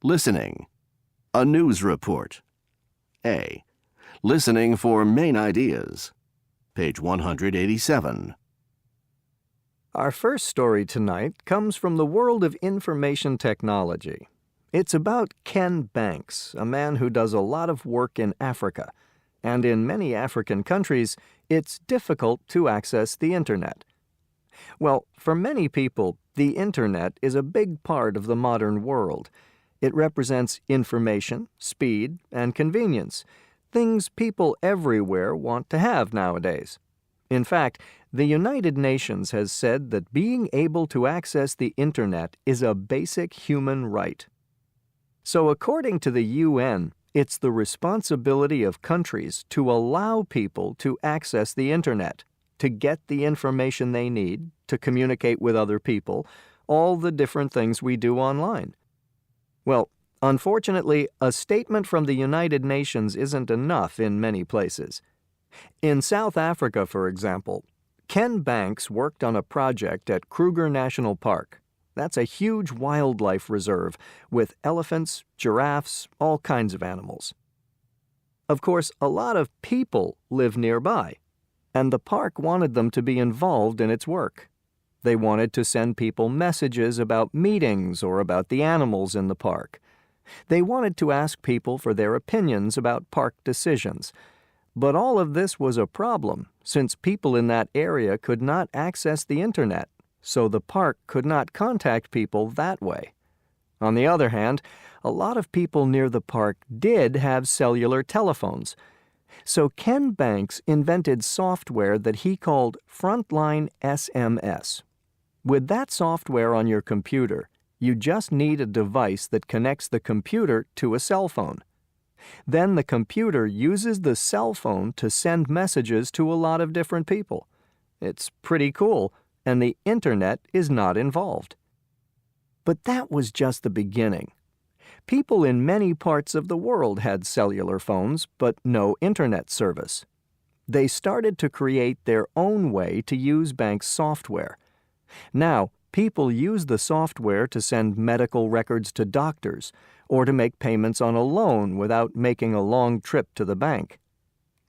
Listening. A news report. A. Listening for main ideas. Page 187. Our first story tonight comes from the world of information technology. It's about Ken Banks, a man who does a lot of work in Africa. And in many African countries, it's difficult to access the Internet. Well, for many people, the Internet is a big part of the modern world. It represents information, speed, and convenience, things people everywhere want to have nowadays. In fact, the United Nations has said that being able to access the Internet is a basic human right. So according to the UN, it's the responsibility of countries to allow people to access the Internet, to get the information they need, to communicate with other people, all the different things we do online. Well, unfortunately, a statement from the United Nations isn't enough in many places. In South Africa, for example, Ken Banks worked on a project at Kruger National Park. That's a huge wildlife reserve with elephants, giraffes, all kinds of animals. Of course, a lot of people live nearby, and the park wanted them to be involved in its work. They wanted to send people messages about meetings or about the animals in the park. They wanted to ask people for their opinions about park decisions. But all of this was a problem, since people in that area could not access the Internet, so the park could not contact people that way. On the other hand, a lot of people near the park did have cellular telephones. So Ken Banks invented software that he called Frontline SMS. With that software on your computer, you just need a device that connects the computer to a cell phone. Then the computer uses the cell phone to send messages to a lot of different people. It's pretty cool, and the Internet is not involved. But that was just the beginning. People in many parts of the world had cellular phones, but no Internet service. They started to create their own way to use Banks' software. Now, people use the software to send medical records to doctors, or to make payments on a loan without making a long trip to the bank.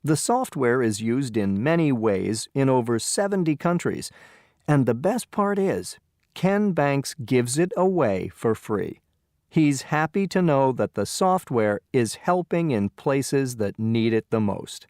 The software is used in many ways in over 70 countries, and the best part is, Ken Banks gives it away for free. He's happy to know that the software is helping in places that need it the most.